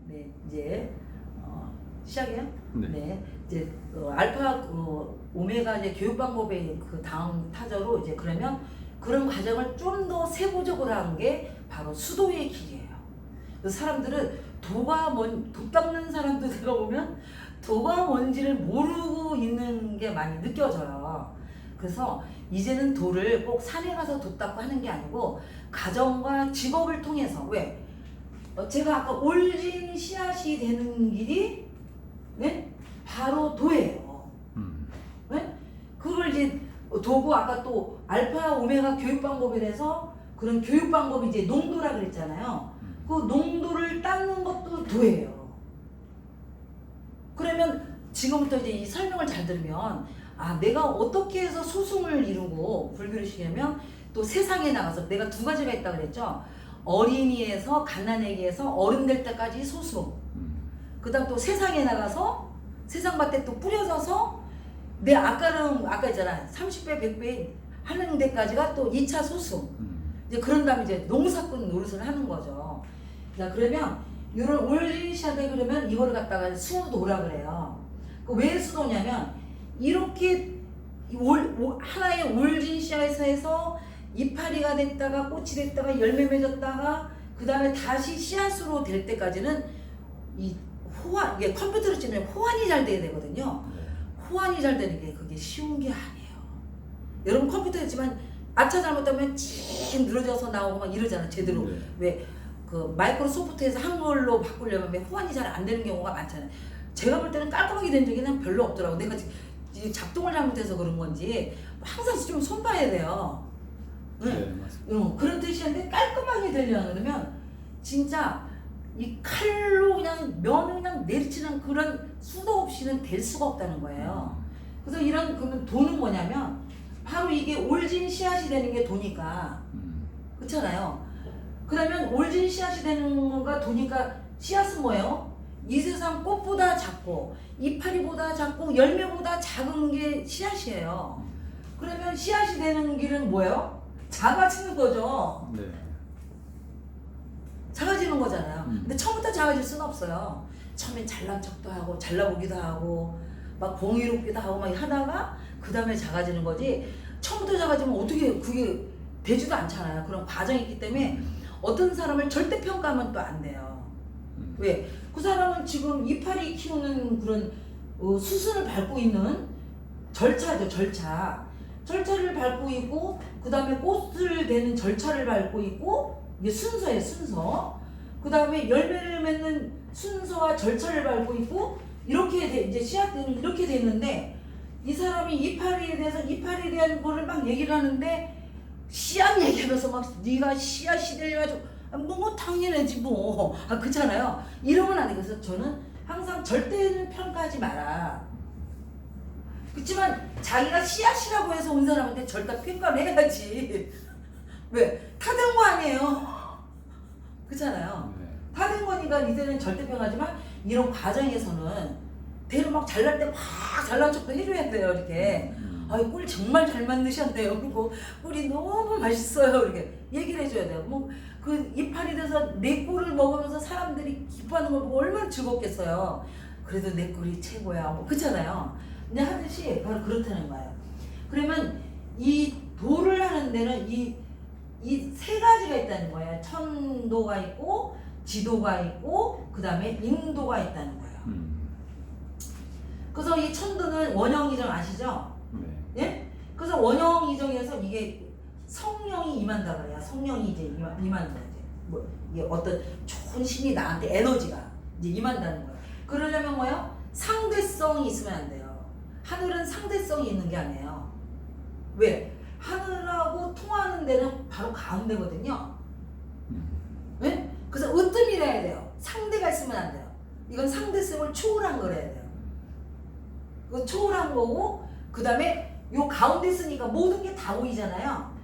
네, 이제 시작이요? 네. 네, 이제 알파 오메가 이제 교육 방법의 그 다음 타자로 이제 그러면 그런 과정을 좀 더 세부적으로 한 게 바로 수도의 길이에요. 그래서 사람들은 도 닦는 사람도 제가 보면 도가 뭔지를 모르고 있는 게 많이 느껴져요. 그래서 이제는 도를 꼭 산에 가서 도 닦고 하는 게 아니고 가정과 직업을 통해서 왜? 제가 아까 올진 씨앗이 되는 길이 네? 바로 도예요. 네? 그걸 이제 도구 아까 또 알파 오메가 교육 방법에 대해서 그런 교육 방법이 이제 농도라 그랬잖아요. 그 농도를 닦는 것도 도예요. 그러면 지금부터 이제 이 설명을 잘 들으면 아 내가 어떻게 해서 소승을 이루고 불교를 시키냐면 또 세상에 나가서 내가 두 가지가 있다 그랬죠. 어린이에서 갓난아기에서 어른 될 때까지 소승. 그 다음 또 세상에 나가서 세상 밭에 또 뿌려져서 내 아까 있잖아 30배 100배 하는 데까지가 또 2차 소승. 이제 그런 다음에 이제 농사꾼 노릇을 하는 거죠. 자 그러면 이런 올리샤데 그러면 이거를 갖다가 수도라 그래요. 그 왜 수도냐면 이렇게 하나의 올진씨앗에서 해서 이파리가 됐다가 꽃이 됐다가 열매 맺었다가 그 다음에 다시 씨앗으로 될 때까지는 이 호환, 이게 컴퓨터로 치면 호환이 잘 돼야 되거든요. 호환이 잘 되는 게 그게 쉬운 게 아니에요. 여러분 컴퓨터 했지만 아차 잘못하면 찡 늘어져서 나오고 막 이러잖아 제대로. 네. 왜 그 마이크로소프트에서 한글로 바꾸려면 왜 호환이 잘 안 되는 경우가 많잖아요. 제가 볼 때는 깔끔하게 된 적이 별로 없더라고. 내가 작동을 잘못해서 그런 건지 항상 좀 손봐야 돼요. 네, 맞습니다. 그런 뜻이었는데 깔끔하게 되려면 그러면 진짜 이 칼로 그냥 면을 그냥 내리치는 그런 수도 없이는 될 수가 없다는 거예요. 그래서 이런 그러면 도는 뭐냐면 바로 이게 올진 씨앗이 되는 게 도니까 그렇잖아요. 그러면 올진 씨앗이 되는 건가 도니까 씨앗은 뭐예요? 이 세상 꽃보다 작고 이파리보다 작고 열매보다 작은 게 씨앗이에요. 그러면 씨앗이 되는 길은 뭐예요? 작아지는 거죠. 네. 작아지는 거잖아요. 근데 처음부터 작아질 수는 없어요. 처음엔 잘난 척도 하고 잘나보기도 하고 막 공의롭기도 하고 막 하다가 그 다음에 작아지는 거지 처음부터 작아지면 어떻게 그게 되지도 않잖아요. 그런 과정이 있기 때문에 어떤 사람을 절대 평가하면 또 안 돼요. 왜? 그 사람은 지금 이파리 키우는 그런 수순을 밟고 있는 절차죠. 절차를 밟고 있고 그 다음에 꽃을 대는 절차를 밟고 있고 이게 순서예요. 순서. 그 다음에 열매를 맺는 순서와 절차를 밟고 있고 이렇게 이제 씨앗들은 이렇게 돼 있는데 이 사람이 이파리에 대해서 이파리에 대한 거를 막 얘기를 하는데 씨앗 얘기하면서 막 네가 씨앗이 되려가지고 뭐 당연하지 뭐 그렇잖아요. 이러면 안 돼. 그래서 저는 항상 절대는 평가하지 마라. 그렇지만 자기가 씨앗이라고 해서 온 사람한테 절대 평가를 해야지. 왜? 다 된 거 아니에요. 그렇잖아요. 네. 다 된 거니까 이제는 절대 평가하지만 이런 과정에서는 대로 막 잘날 때 막 잘난 척도 해줘야 돼요. 이렇게 아이 꿀 정말 잘 만드셨네요. 그리고 꿀이 너무 맛있어요. 이렇게 얘기를 해줘야 돼요. 뭐 그 이파리 돼서 내 꿀을 먹으면서 사람들이 기뻐하는 걸 보고 얼마나 즐겁겠어요. 그래도 내 꿀이 최고야. 뭐 그렇잖아요. 근데 하듯이 바로 그렇다는 거예요. 그러면 이 도를 하는 데는 이 세 가지가 있다는 거예요. 천도가 있고 지도가 있고 그 다음에 인도가 있다는 거예요. 그래서 이 천도는 원형이정 아시죠? 네. 예? 그래서 원형이정에서 이게 성령이 임한다 그래요. 성령이 이제 임한다. 뭐 이게 어떤 좋은 신이 나한테 에너지가 이제 임한다는 거예요. 그러려면 뭐예요? 상대성이 있으면 안 돼요. 하늘은 상대성이 있는 게 아니에요. 왜? 하늘하고 통하는 데는 바로 가운데거든요. 네? 그래서 으뜸이라 해야 돼요. 상대가 있으면 안 돼요. 이건 상대성을 초월한 거라 해야 돼요. 그 초월한 거고 그 다음에 요 가운데 있으니까 모든 게 다 보이잖아요.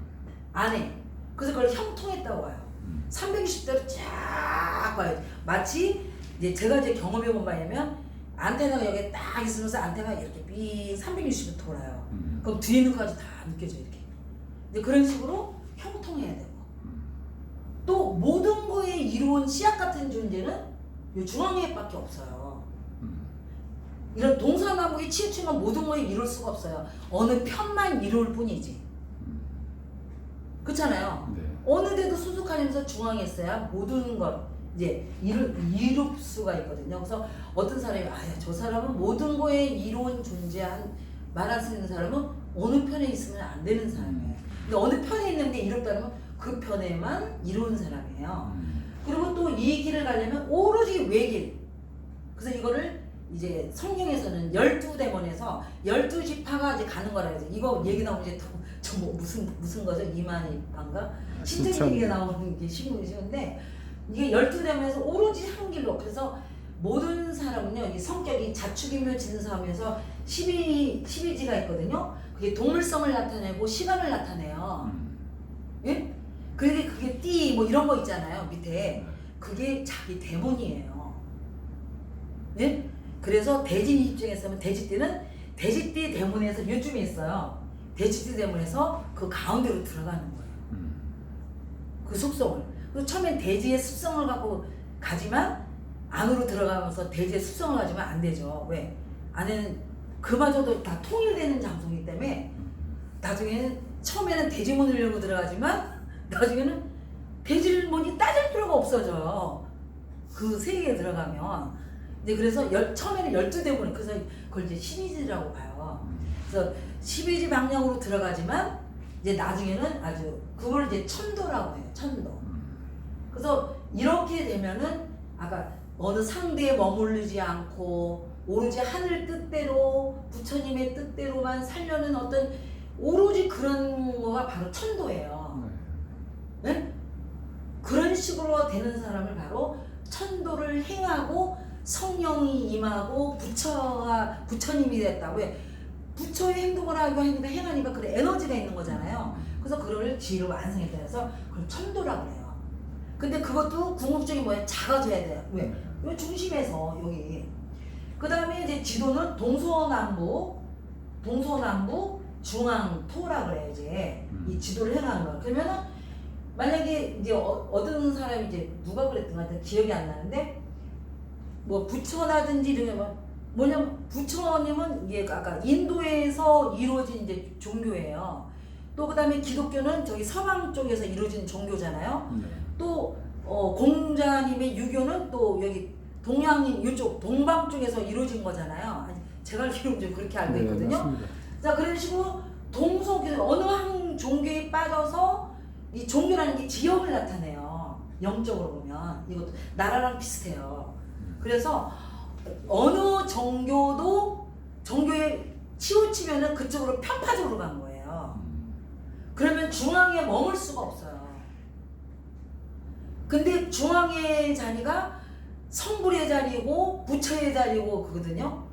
안에. 그래서 그걸 형통했다고 봐요. 360도로 쫙 봐요. 마치 이제 제가 이제 경험해 본 바냐면 안테나가 여기에 딱 있으면서 안테나가 이렇게 삐 360도 돌아요. 그럼 뒤에 있는 것까지 다 느껴져요. 이렇게. 이제 그런 식으로 형통해야 되고 또 모든 거에 이루은 씨앗 같은 존재는 요 중앙에밖에 없어요. 음. 이런 동서남북이 치우치면 모든 걸 이룰 수가 없어요. 어느 편만 이룰 뿐이지. 그렇잖아요. 네. 어느 데도 수숙하면서 중앙에 있어야 모든 걸 이제 이룰 수가 있거든요. 그래서 어떤 사람이 저 사람은 모든 거에 이로운 존재한 말할 수 있는 사람은 어느 편에 있으면 안 되는 사람이에요. 근데 어느 편에 있는데 이롭다면 그 편에만 이로운 사람이에요. 그리고 또 이 길을 가려면 오로지 외길. 그래서 이거를 이제 성경에서는 12대문에서 12지파가 이제 가는 거라 해서 이거 얘기 나오면 이제 뭐 무슨 거죠? 이만희반가? 신청 얘기가 나오는 게 쉬운데 이게 12대문에서 오로지 한 길로. 그래서 모든 사람은요, 이 성격이 자축이며 진사하면서 12지가 있거든요. 그게 동물성을 나타내고 시간을 나타내요. 예? 그게 띠 뭐 이런 거 있잖아요. 밑에. 그게 자기 대문이에요. 예? 그래서 돼지 입장에서는 돼지띠는 돼지띠 대문에서 요즘에 있어요. 돼지띠 대문에서 그 가운데로 들어가는 거예요. 그 속성을. 그리고 처음엔 돼지의 습성을 갖고 가지만 안으로 들어가면서 돼지의 습성을 가지면 안 되죠. 왜? 안에는 그마저도 다 통일되는 장소이기 때문에 나중에는 처음에는 돼지문을 열고 들어가지만 나중에는 돼지문이 따질 필요가 없어져요. 그 세계에 들어가면. 이제 그래서 처음에는 12대문, 그래서 그걸 이제 12지라고 봐요. 그래서 12지 방향으로 들어가지만 이제 나중에는 아주 그걸 이제 천도라고 해요. 천도. 그래서 이렇게 되면은 아까 어느 상대에 머무르지 않고 오로지 하늘 뜻대로 부처님의 뜻대로만 살려는 어떤 오로지 그런 거가 바로 천도예요. 네? 그런 식으로 되는 사람을 바로 천도를 행하고 성령이 임하고 부처님이 됐다고 해. 부처의 행동을 하고 행하니까 그래 에너지가 있는 거잖아요. 그래서 그걸 지혜로 완성했다 해서 그걸 천도라고 해요. 근데 그것도 궁극적이 뭐야? 작아져야 돼요. 왜? 요 중심에서 여기. 그 다음에 이제 지도는 동서남북, 중앙토라 그래요. 이제 이 지도를 행하는 거야. 그러면은 만약에 이제 어떤 사람이 이제 누가 그랬던가 기억이 안 나는데 뭐 부처라든지 이런 뭐냐면 부처님은 이게 아까 인도에서 이루어진 이제 종교예요. 또 그다음에 기독교는 저기 서방 쪽에서 이루어진 종교잖아요. 또 공자님의 유교는 또 여기 동양인 이쪽 동방 쪽에서 이루어진 거잖아요. 아니, 제가 알기로는 좀 그렇게 알고 있거든요. 네, 자, 그런 식으로 동서교 어느 한 종교에 빠져서 이 종교라는 게 지역을 나타내요. 영적으로 보면 이것도 나라랑 비슷해요. 그래서 어느 종교에 치우치면은 그쪽으로 편파적으로 간 거예요. 그러면 중앙에 머물 수가 없어요. 근데 중앙의 자리가 성불의 자리고 부처의 자리고 그거든요.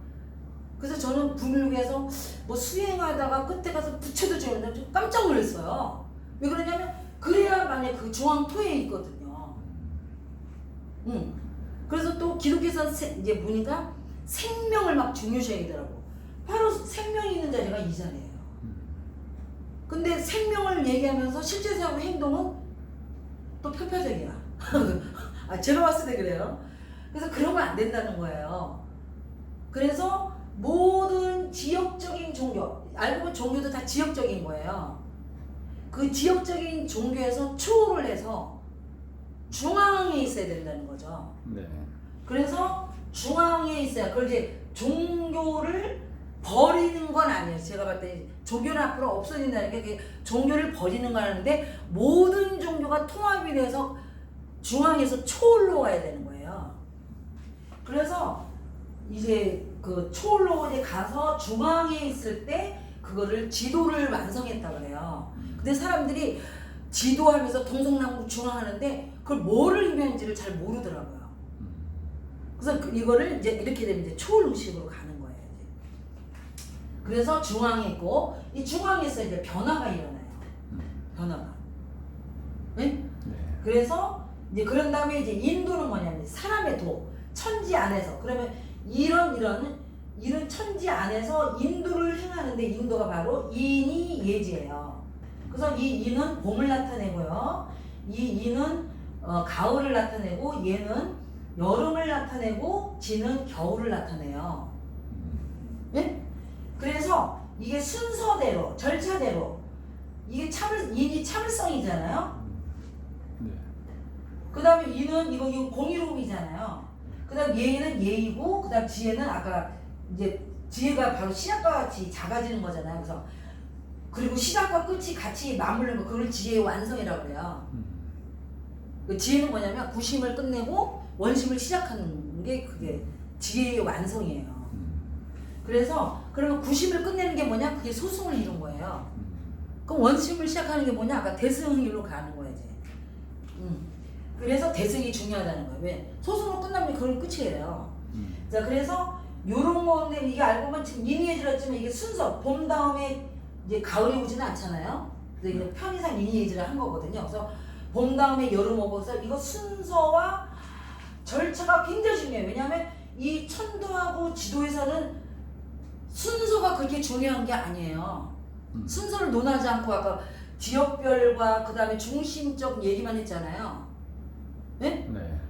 그래서 저는 불교에서 뭐 수행하다가 끝에 가서 부처도 지었는데 좀 깜짝 놀랐어요. 왜 그러냐면 그래야 만약 그 중앙토에 있거든요. 그래서 또 기독교에서 이제 보니까 생명을 막 중요시하더라고. 바로 생명이 있는 자리가 이 자리예요. 근데 생명을 얘기하면서 실제적으로 행동은 또 편파적이야. 제가 봤을 때 그래요. 그래서 그러면 안 된다는 거예요. 그래서 모든 지역적인 종교, 알고 보면 종교도 다 지역적인 거예요. 그 지역적인 종교에서 초월을 해서 중앙에 있어야 된다는 거죠. 네. 그래서 중앙에 있어야, 그걸 이제 종교를 버리는 건 아니에요. 제가 봤을 때 종교는 앞으로 없어진다는 게 종교를 버리는 건 아닌데 모든 종교가 통합이 돼서 중앙에서 초월로 가야 되는 거예요. 그래서 이제 그 초월로 이제 가서 중앙에 있을 때 그거를 지도를 완성했다고 그래요. 근데 사람들이 지도하면서 동서남북 중앙하는데 그걸 뭐를 의미하는지를 잘 모르더라고요. 그래서 이거를 이제 이렇게 되면 이제 초월 의식으로 가는 거예요. 이제. 그래서 중앙에 있고 이 중앙에서 이제 변화가 일어나요. 변화가. 네? 네. 그래서 이제 그런 다음에 이제 인도는 뭐냐면 사람의 도, 천지 안에서. 그러면 이런 천지 안에서 인도를 행하는데 인도가 바로 인이 예지예요. 그래서 이 인은 봄을 나타내고요. 이 인은 가을을 나타내고 얘는 여름을 나타내고 지는 겨울을 나타내요. 예? 그래서 이게 순서대로 절차대로 이게 인이 참을성이잖아요. 네. 그 다음에 이는 이거 공의로움이잖아요. 그 다음 예는 예이고 그 다음 지혜는 아까 이제 지혜가 바로 시작과 같이 작아지는 거잖아요. 그래서 그리고 시작과 끝이 같이 맞물는 거 그걸 지혜의 완성이라고 그래요. 그 지혜는 뭐냐면 구심을 끝내고 원심을 시작하는 게 그게 지혜의 완성이에요. 그래서 그러면 구심을 끝내는 게 뭐냐? 그게 소승을 이룬 거예요. 그럼 원심을 시작하는 게 뭐냐? 아까 대승일로 가는 거야 이제. 그래서 대승이 중요하다는 거예요. 왜? 소승으로 끝나면 그건 끝이에요. 자, 그래서 요런 건데 이게 알고 보면 지금 리니에이지를 이게 순서 봄 다음에 이제 가을이 오지는 않잖아요. 그래서 이게 편의상 리니에이지를 한 거거든요. 그래서 봄 다음에 여름 오고서 이거 순서와 절차가 굉장히 중요해요. 왜냐하면 이 천도하고 지도에서는 순서가 그렇게 중요한 게 아니에요. 순서를 논하지 않고 아까 지역별과 그 다음에 중심적 얘기만 했잖아요. 네? 네.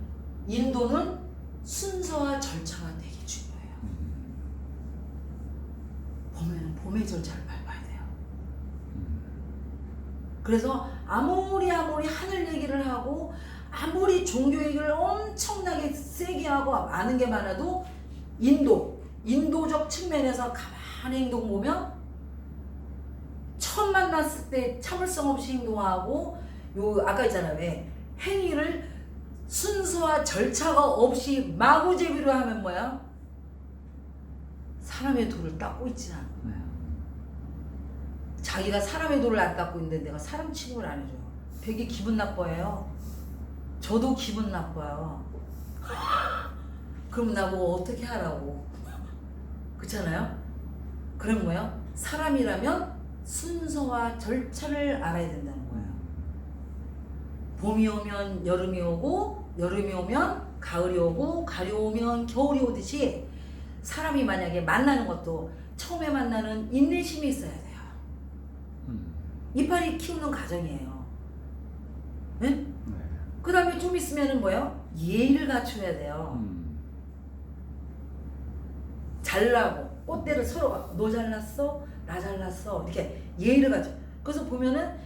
인도는 순서와 절차가 되게 중요해요. 봄에는 봄의 절차를 밟아야 돼요. 그래서 아무리 하늘 얘기를 하고 아무리 종교 얘기를 엄청나게 세게 하고 아는 게 많아도 인도적 측면에서 가만히 행동 보면 처음 만났을 때 참을성 없이 행동하고 요 아까 있잖아요. 왜 행위를 순서와 절차가 없이 마구제비로 하면 뭐야? 사람의 도를 닦고 있지 않은 거야. 자기가 사람의 도를 안 닦고 있는데 내가 사람 취급을 안 해줘요. 되게 기분 나빠요. 저도 기분 나빠요. 그럼 나뭐 어떻게 하라고. 그렇잖아요? 그럼 뭐야? 사람이라면 순서와 절차를 알아야 된다는 거예요. 봄이 오면 여름이 오고 여름이 오면 가을이 오고 가을이 오면 겨울이 오듯이 사람이 만약에 만나는 것도 처음에 만나는 인내심이 있어야 돼요. 이파리 키우는 과정이에요. 네? 네. 그 다음에 좀 있으면은 뭐예요? 예의를 갖춰야 돼요. 잘나고 꽃대를 서로 너 잘났어? 나 잘났어? 이렇게 예의를 갖춰. 그래서 보면은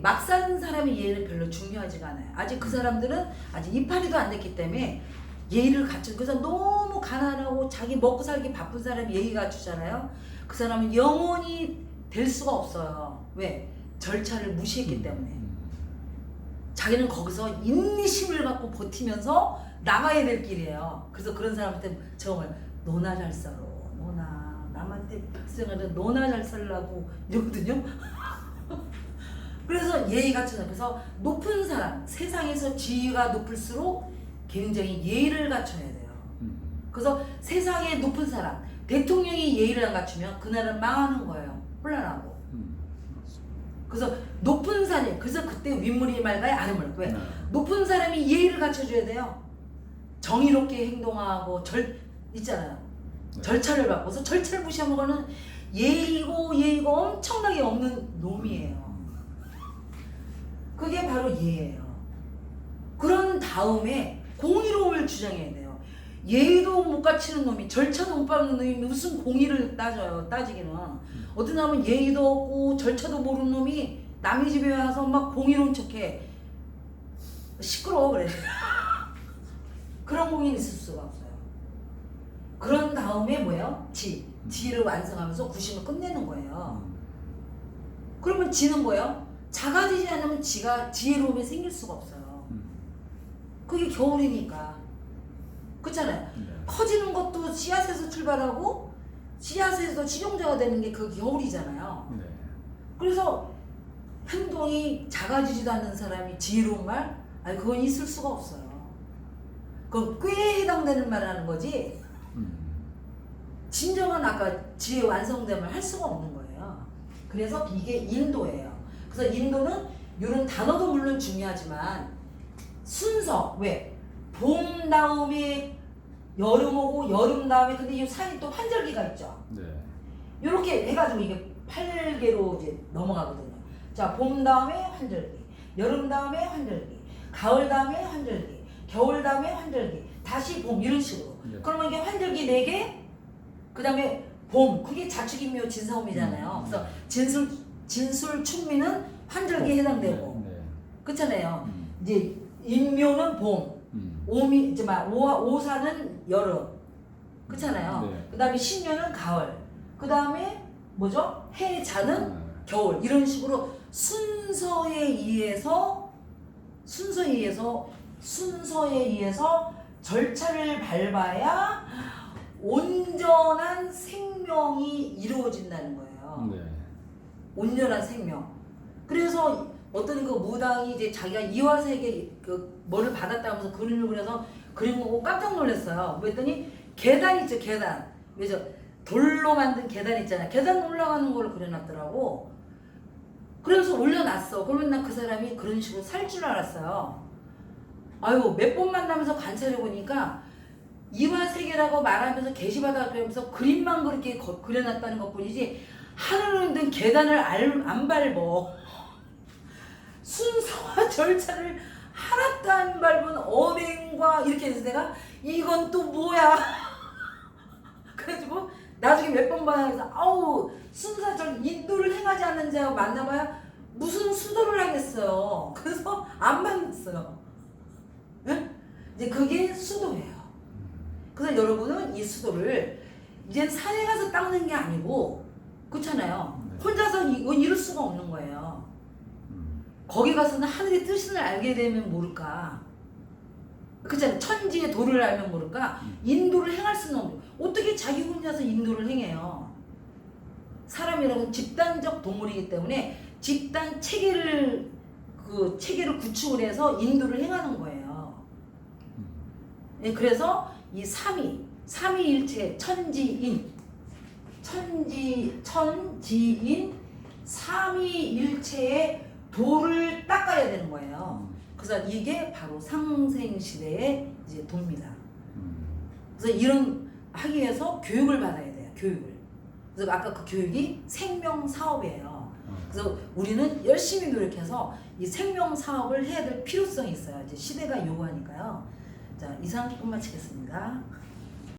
막 사는 사람의 예의를 별로 중요하지가 않아요. 아직 그 사람들은 아직 이파리도 안 됐기 때문에 예의를 갖춰. 그래서 너무 가난하고 자기 먹고 살기 바쁜 사람이 예의 갖추잖아요. 그 사람은 영원히 될 수가 없어요. 왜? 절차를 무시했기 때문에. 자기는 거기서 인내심을 갖고 버티면서 나가야 될 길이에요. 그래서 그런 사람한테 정말 너나 잘 살아. 너나 남한테 박생하는 너나 잘 살라고 이러거든요. 그래서 예의 갖추는 그래서 높은 사람 세상에서 지위가 높을수록 굉장히 예의를 갖춰야 돼요. 그래서 세상에 높은 사람 대통령이 예의를 안 갖추면 그 나라는 망하는 거예요. 혼란하고. 그래서 높은 사람 그래서 그때 윗물이 맑아야 아랫물. 왜? 네. 높은 사람이 예의를 갖춰줘야 돼요. 정의롭게 행동하고 있잖아요. 네. 절차를 밟고서 절차를 무시하는 거는 예의고 엄청나게 없는 놈이에요. 그게 바로 예예요. 그런 다음에 공의로움을 주장해야 돼요. 예의도 못 갖추는 놈이 절차도 못 밟는 놈이 무슨 공의를 따져요. 따지기는. 어떤 사람은 예의도 없고 절차도 모르는 놈이 남의 집에 와서 막 공의로운 척해. 시끄러워 그래. 그런 공의는 있을 수가 없어요. 그런 다음에 뭐예요? 지를 완성하면서 구심을 끝내는 거예요. 그러면 지는 뭐예요? 작아지지 않으면 지혜로움이 생길 수가 없어요. 그게 겨울이니까. 그렇잖아요. 네. 커지는 것도 씨앗에서 출발하고 씨앗에서 치종자가 되는 게 그 겨울이잖아요. 네. 그래서 행동이 작아지지도 않는 사람이 지혜로운 말? 아니 그건 있을 수가 없어요. 그건 꾀에 해당되는 말을 하는 거지 진정한 아까 지혜 완성됨을 할 수가 없는 거예요. 그래서 이게 인도예요. 그래서 인도는 이런 단어도 물론 중요하지만 순서 왜? 봄 다음에 여름 오고 여름 다음에 근데 이 사이에 또 환절기가 있죠. 네. 이렇게 해가지고 이게 8개로 이제 넘어가거든요. 자, 봄 다음에 환절기, 여름 다음에 환절기, 가을 다음에 환절기, 겨울 다음에 환절기, 다시 봄 이런 식으로. 네. 그러면 이게 환절기 4개, 그 다음에 봄, 그게 자축인묘 진사오미잖아요. 그래서 진술 충미는 환절기에 해당되고, 네. 그렇잖아요. 이제 인묘는 봄, 오미 이제 막 오사는 여름, 그렇잖아요. 네. 그 다음에 신묘는 가을, 그 다음에 뭐죠? 해자는 겨울 이런 식으로 순서에 의해서 절차를 밟아야 온전한 생명이 이루어진다는 거예요. 네. 온전한 생명. 그래서 어떤 그 무당이 이제 자기가 이화세계 그 뭐를 받았다 하면서 그림을 그려서 그림 보고 깜짝 놀랐어요. 그랬더니 계단 있죠, 계단. 그래서 돌로 만든 계단 있잖아요. 계단 올라가는 걸 그려놨더라고. 그래서 올려놨어. 그러면 난 그 사람이 그런 식으로 살 줄 알았어요. 아유, 몇 번 만나면서 관찰해 보니까 이화세계라고 말하면서 계시바다 그러면서 그림만 그렇게 그려놨다는 것 뿐이지 하늘을 든 계단을 안 밟어. 순서와 절차를 하나도 안 밟은 언행과 이렇게 해서 내가 이건 또 뭐야. 그래가지고 나중에 몇 번 만나서 아우 순사절 인도를 행하지 않는 자가 만나봐야 무슨 수도를 하겠어요. 그래서 안 만났어요. 응? 이제 그게 수도예요. 그래서 여러분은 이 수도를 이제 산에 가서 닦는 게 아니고 그렇잖아요. 혼자서 이건 이룰 수가 없는 거예요. 거기 가서는 하늘의 뜻을 알게 되면 모를까. 그렇잖아요. 천지의 도를 알면 모를까. 인도를 행할 수는 없는. 어떻게 자기 혼자서 인도를 행해요. 사람이라고는 집단적 동물이기 때문에 집단 체계를 구축을 해서 인도를 행하는 거예요. 예, 그래서 이 삼위일체 천지인 삼위일체의 도를 닦아야 되는 거예요. 그래서 이게 바로 상생시대의 이제 도입니다. 그래서 이런 하기 위해서 교육을 받아야 돼요. 교육을. 그래서 아까 그 교육이 생명 사업이에요. 그래서 우리는 열심히 노력해서 이 생명 사업을 해야 될 필요성이 있어요. 이제 시대가 요구하니까요. 자, 이상 끝마치겠습니다.